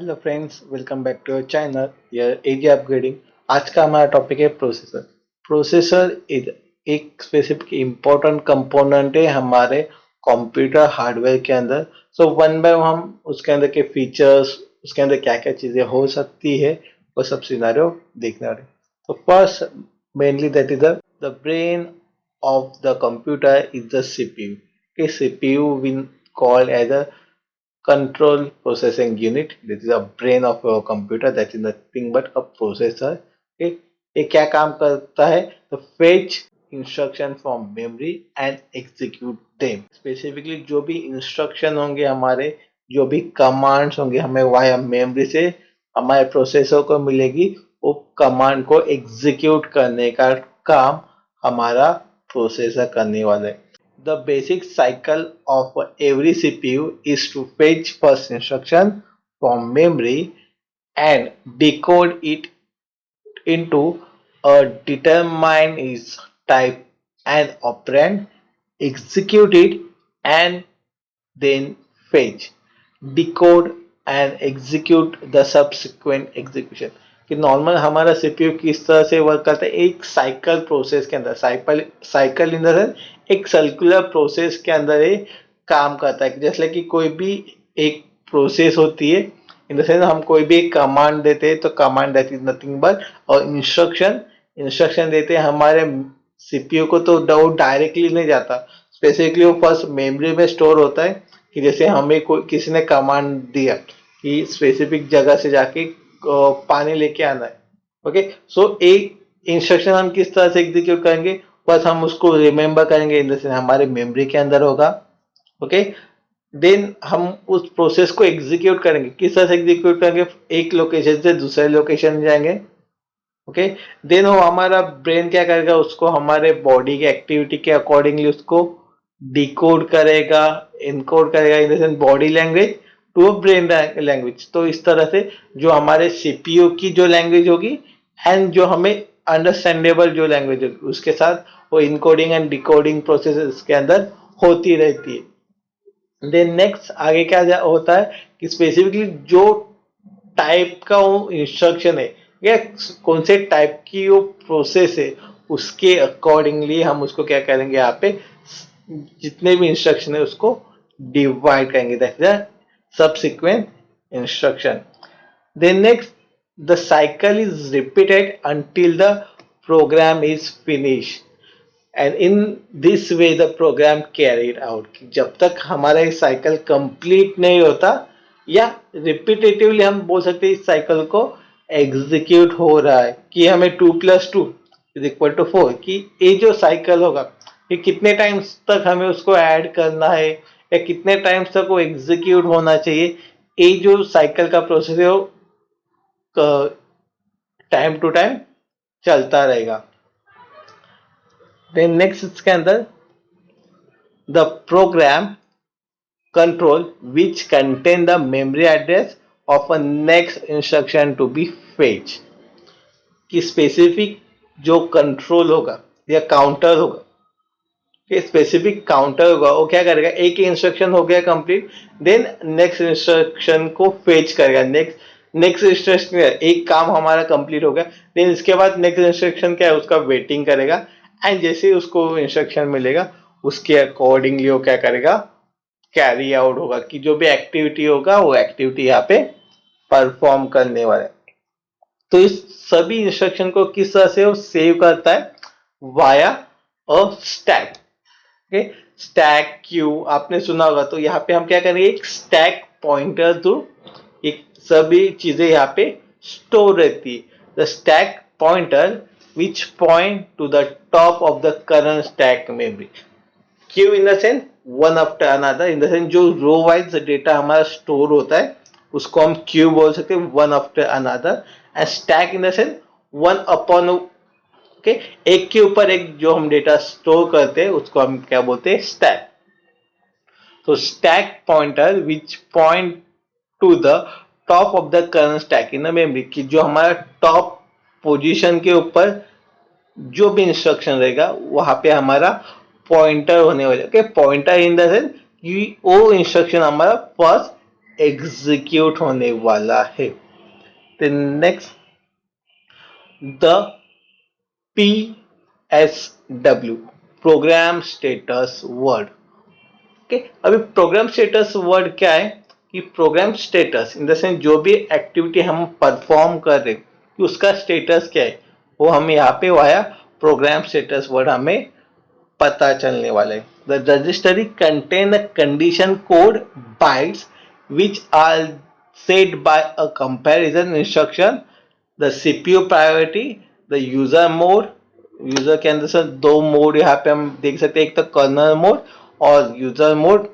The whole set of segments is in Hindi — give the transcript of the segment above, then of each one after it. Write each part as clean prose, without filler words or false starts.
Hello friends, welcome back to your channel यार एजी अपग्रेडिंग। आज का हमारा टॉपिक है प्रोसेसर। प्रोसेसर एक स्पेसिफिक इम्पोर्टेंट कंपोनेंट है हमारे कंप्यूटर हार्डवेयर के अंदर। सो वन बाय हम उसके अंदर के फीचर्स, उसके अंदर क्या क्या चीजें हो सकती है वो सब सिनेरियो देखने वाले। तो first, mainly that is the brain of the computer is the CPU. Okay, CPU we call as a control processing unit. This is a brain of your computer. That is nothing but a processor. Okay, ये क्या काम करता है? तो fetch instruction from memory and execute them. Specifically जो भी instruction होंगे हमारे, जो भी commands होंगे हमें वाया memory से हमारे प्रोसेसर को मिलेगी, वो कमांड को एग्जीक्यूट करने का काम हमारा प्रोसेसर करने वाला है। The basic cycle of every CPU is to fetch first instruction from memory and decode it into a determine its type and operand, execute it and then fetch, decode and execute the subsequent execution। कि नॉर्मल हमारा सीपीयू किस तरह से वर्क करता है, एक साइकिल प्रोसेस के अंदर, साइकिल इन द सेंस एक सर्कुलर प्रोसेस के अंदर ये काम करता है। जैसे कि कोई भी एक प्रोसेस होती है, इन द सेंस हम कोई भी एक कमांड देते हैं तो command that is nothing but, और इंस्ट्रक्शन देते हैं हमारे सीपीयू को, तो वो डायरेक्टली नहीं जाता, स्पेसिफिकली वो फर्स्ट मेमोरी में स्टोर होता है। कि जैसे हमें कोई किसी ने कमांड दिया कि स्पेसिफिक जगह से जाके पानी लेके आना है। ओके, सो एक इंस्ट्रक्शन हम किस तरह से एग्जीक्यूट करेंगे, बस हम उसको रिमेम्बर करेंगे, इन द सेंस हमारे मेमोरी के अंदर होगा। ओके, देन हम उस प्रोसेस को एग्जीक्यूट करेंगे। किस तरह से एग्जीक्यूट करेंगे? एक लोकेशन से दूसरे लोकेशन जाएंगे। ओके, देन वो हमारा ब्रेन क्या करेगा, उसको हमारे बॉडी के एक्टिविटी के अकॉर्डिंगली उसको डिकोड करेगा, इनकोड करेगा, in the sense body language to brain language. तो इस तरह से जो हमारे सीपीयू की जो लैंग्वेज होगी एंड जो हमें अंडरस्टैंडेबल जो लैंग्वेज होगी, उसके साथ वो इनकोडिंग एंड डिकोडिंग प्रोसेस इसके अंदर होती रहती है। देन नेक्स्ट आगे क्या होता है कि स्पेसिफिकली जो टाइप का वो इंस्ट्रक्शन है या कौन से टाइप की वो प्रोसेस है, उसके अकॉर्डिंगली हम उसको क्या करेंगे, यहाँ पे जितने भी इंस्ट्रक्शन है उसको डिवाइड करेंगे, that is subsequent instruction. Then next, the cycle is repeated until the program is finished. And in this way the program carried out। जब तक हमारा ये साइकिल कंप्लीट नहीं होता, या रिपीटेटिवली हम बोल सकते हैं इस साइकिल को एग्जीक्यूट हो रहा है, कि हमें 2+2=4 कि ये जो साइकिल होगा ये कितने टाइम्स तक हमें उसको ऐड करना है या कितने टाइम्स तक वो एग्जीक्यूट होना चाहिए। ये जो साइकिल का प्रोसेस है वो टाइम टू टाइम चलता रहेगा। देन नेक्स्ट इसके अंदर the program control which contain the memory address of a next instruction to be fetch. कि स्पेसिफिक जो कंट्रोल होगा या काउंटर होगा, कि स्पेसिफिक काउंटर होगा, वो क्या करेगा, एक इंस्ट्रक्शन हो गया कंप्लीट, देन नेक्स्ट इंस्ट्रक्शन को फेच करेगा। नेक्स्ट इंस्ट्रक्शन, एक काम हमारा कंप्लीट हो गया, देन इसके बाद नेक्स्ट इंस्ट्रक्शन क्या है उसका वेटिंग करेगा, एंड जैसे उसको इंस्ट्रक्शन मिलेगा उसके अकॉर्डिंगली वो क्या करेगा, कैरी आउट होगा, कि जो भी एक्टिविटी होगा वो एक्टिविटी यहाँ पे परफॉर्म करने वाला है। तो इस सभी इंस्ट्रक्शन को किस तरह से वो सेव करता है, via a stack. Stack queue आपने सुना होगा, तो यहाँ पे हम क्या करेंगे, एक स्टैक पॉइंटर थ्रू एक सभी चीजें यहाँ पे स्टोर रहती है। The stack pointer which point two the top of the current stack memory. Q in the sense one after another, in the sense जो रो वाइज डेटा हमारा स्टोर होता है उसको हम क्यू बोल सकते हैं, one after another. And stack in the sense one upon, okay, एक के ऊपर एक जो हम डेटा स्टोर करते हैं उसको हम क्या बोलते हैं, स्टैक। तो stack pointer which point two the top of the current stack in the memory, कि जो हमारा टॉप पोजीशन के ऊपर जो भी इंस्ट्रक्शन रहेगा वहां पे हमारा पॉइंटर होने वाला है। Okay, pointer in the sense कि वो इंस्ट्रक्शन हमारा फर्स्ट एग्जीक्यूट होने वाला है। तो next the PSW programme status word. Okay, अभी प्रोग्राम स्टेटस वर्ड क्या है कि program status in the sense जो भी एक्टिविटी हम परफॉर्म कर रहे कि उसका स्टेटस क्या है वो हम यहाँ पे वाया प्रोग्राम स्टेटस वर्ड हमें पता चलने वाला है। The registry contain a condition code bytes which are set by a comparison instruction, the CPU priority, the user mode. User के अंदर से दो मोड यहाँ पे हम देख सकते हैं, एक तो कर्नल मोड और user mode,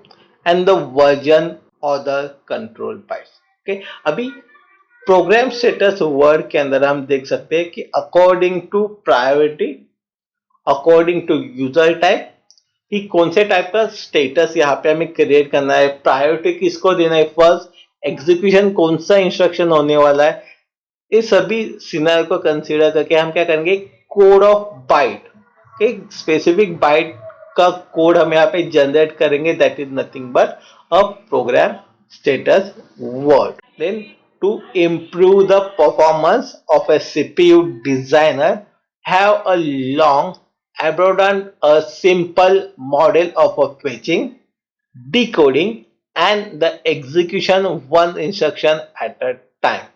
and the version और द कंट्रोल बाइट्स। ओके, अभी प्रोग्राम स्टेटस वर्ड के अंदर हम देख सकते हैं कि according to priority, according to user type, कि कौन से टाइप का स्टेटस यहाँ पे हमें क्रिएट करना है, प्रायोरिटी किसको देना है फर्स्ट, एग्जीक्यूशन कौन सा इंस्ट्रक्शन होने वाला है, इस सभी सिनेरियो को कंसीडर करके हम क्या करेंगे, कोड ऑफ बाइट, एक स्पेसिफिक बाइट का कोड हम यहाँ पे जनरेट करेंगे, that is nothing but a program status word. Then to improve the performance of a CPU designer, have a long abandoned a simple model of a fetching, decoding and the execution one instruction at a time।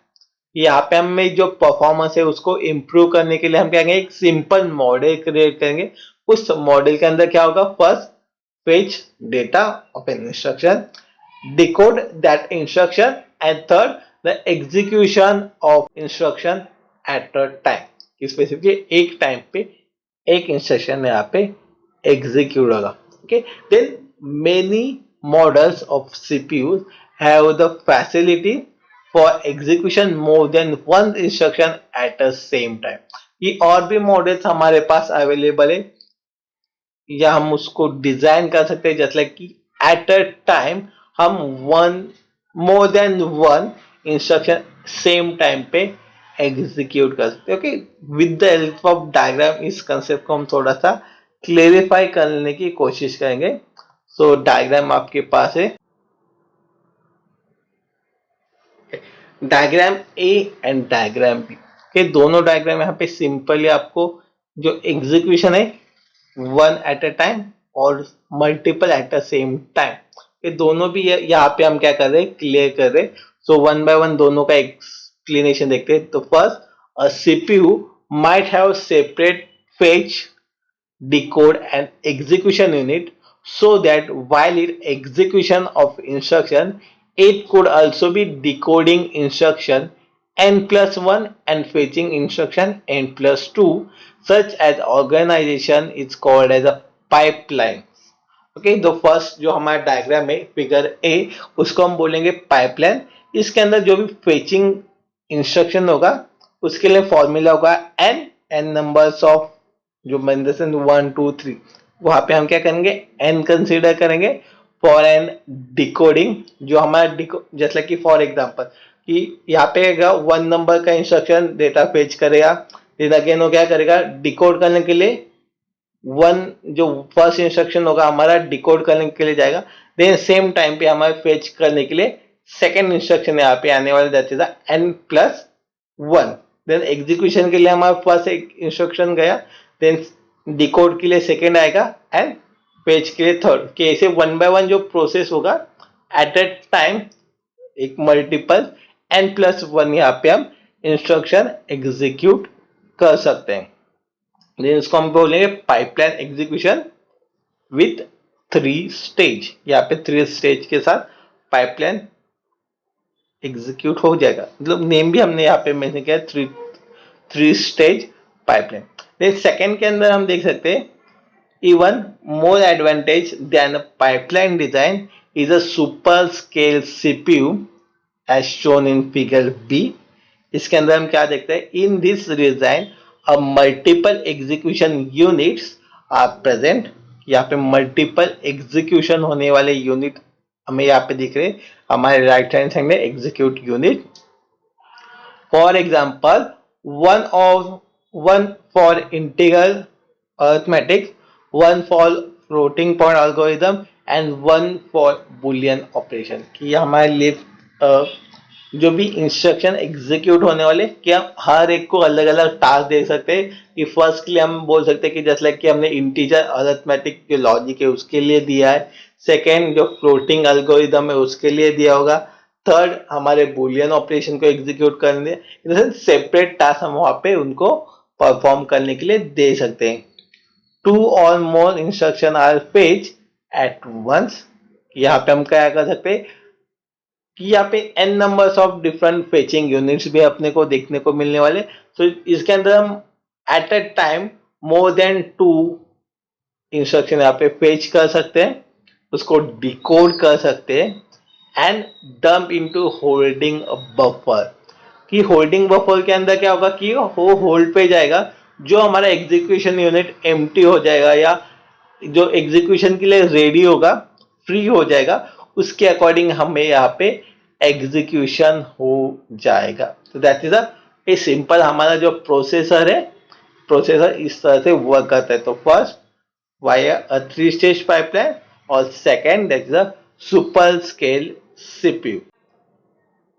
यहाँ पे हमें जो परफॉर्मेंस है उसको इम्प्रूव करने के लिए हम क्या करेंगे, एक सिंपल मॉडल क्रिएट करेंगे। उस मॉडल के अंदर क्या होगा, first fetch data of an instruction, decode that instruction, and third the execution of instruction at a time. Specifically एक टाइम पे एक इंस्ट्रक्शन यहाँ पे एग्जीक्यूट होगा। Okay, then many models of CPU have the facility for execution more than one instruction at the same time। ये और भी मॉडल्स हमारे पास अवेलेबल है या हम उसको डिजाइन कर सकते हैं, जैसे कि एट अ टाइम हम one more than one instruction same time पे एग्जीक्यूट कर सकते हैं। Okay, with the help of diagram इस कंसेप्ट को हम थोड़ा सा क्लेरिफाई करने की कोशिश करेंगे। सो डायग्राम आपके पास है, diagram A and diagram B के दोनों डायग्राम यहाँ पे सिंपली आपको जो एग्जीक्यूशन है वन एट अ टाइम और multiple at the same time, ये दोनों भी यहाँ पे हम क्या कर रहे हैं, क्लियर कर रहे हैं। सो वन बाय वन दोनों का एक्सप्लेनेशन देखते हैं। तो first, a CPU might have separate fetch, decode and execution unit so that while it execution of instruction it could also be decoding instruction n plus 1 and fetching instruction n plus 2, such as organization is called as a pipeline। Okay, तो फर्स्ट जो हमारा डायग्राम है फिगर ए, उसको हम बोलेंगे पाइपलाइन। इसके अंदर जो भी फेचिंग इंस्ट्रक्शन होगा उसके लिए फॉर्मूला होगा एन, एन नंबर्स ऑफ जो मेंडलसन 1 2 3, वहां पे हम क्या करेंगे, एन कंसीडर करेंगे फॉर एन डिकोडिंग। जो हमारा जैसे कि फॉर एग्जांपल कि यहाँ पे वन नंबर का इंस्ट्रक्शन डेटा फेच करेगा, देन अगेन वो क्या करेगा, डिकोड करने के लिए वन जो फर्स्ट इंस्ट्रक्शन होगा हमारा डिकोड करने के लिए जाएगा, देन सेम टाइम पे हमारे फेच करने के लिए सेकेंड इंस्ट्रक्शन यहाँ पे आने वाला जाते था एन प्लस 1। देन एग्जीक्यूशन के लिए हमारे पास एक इंस्ट्रक्शन गया, देन डिकोड के लिए सेकेंड आएगा एंड पेज के लिए थर्ड, के ऐसे वन बाय वन जो प्रोसेस होगा एट ए टाइम एक मल्टीपल एन प्लस 1 यहाँ पे हम इंस्ट्रक्शन एग्जीक्यूट कर सकते हैं। देन इसको हम बोलेंगे पाइपलाइन एग्जीक्यूशन विथ 3 स्टेज। यहाँ पे 3 स्टेज के साथ पाइपलाइन एग्जीक्यूट हो जाएगा, मतलब नेम भी हमने यहाँ पे मेंशन किया, 3 स्टेज पाइपलाइन। देन सेकेंड के अंदर हम देख सकते हैं, even more advantage then pipeline design is a super scale CPU as shown in figure B. इसके अंदर हम क्या देखते हैं, in this design a multiple execution units are present. यहाँ पे मल्टीपल एग्जीक्यूशन होने वाले यूनिट हमें यहाँ पे दिख रहे हैं, हमारे राइट हैंड साइड में execute unit. For example one for integral arithmetic, one for floating point algorithm and one for boolean operation। कि हमारे लिए जो भी इंस्ट्रक्शन एग्जीक्यूट होने वाले कि हम हर एक को अलग अलग टास्क दे सकते हैं। कि फर्स्ट के लिए हम बोल सकते हैं कि जैसे लाइक कि हमने इंटीजर अरिथमेटिक जो लॉजिक है उसके लिए दिया है। सेकेंड जो फ्लोटिंग एल्गोरिदम है उसके लिए दिया होगा। थर्ड हमारे बुलियन ऑपरेशन को एग्जीक्यूट करने सेपरेट टास्क हम वहां पे उनको परफॉर्म करने के लिए दे सकते हैं। 2 or more instruction are fetch at once. यहाँ पे हम क्या कर सकते हैं कि यहाँ पे n numbers of different fetching units भी अपने को देखने को मिलने वाले। तो इसके अंदर हम eight a time more than 2 instruction यहाँ पे फेच कर सकते हैं, उसको डिकोड कर सकते हैं and dump into holding buffer. कि होल्डिंग बफर के अंदर क्या होगा कि वो होल्ड पे जाएगा, जो हमारा एग्जीक्यूशन यूनिट एम्प्टी हो जाएगा या जो एग्जीक्यूशन के लिए रेडी होगा, फ्री हो जाएगा, उसके अकॉर्डिंग हमें यहाँ पे एग्जीक्यूशन हो जाएगा। तो दैट इज ए सिंपल हमारा जो प्रोसेसर है, प्रोसेसर इस तरह से वर्क करता है। तो फर्स्ट वाया अ 3 स्टेज पाइपलाइन और second that is a super scale CPU.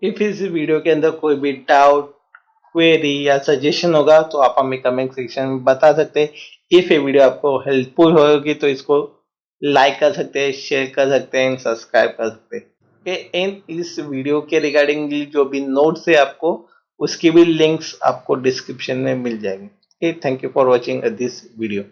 If इस वीडियो के अंदर कोई भी डाउट, क्वेरी या सजेशन होगा तो आप हमें कमेंट सेक्शन में बता सकते हैं। इफ ये वीडियो आपको हेल्पफुल होगी तो इसको लाइक कर सकते हैं, शेयर कर सकते हैं, सब्सक्राइब कर सकते हैं। इन इस वीडियो के रिगार्डिंग जो भी नोट्स है आपको, उसकी भी लिंक्स आपको डिस्क्रिप्शन में मिल जाएंगे। Thank you for watching this video.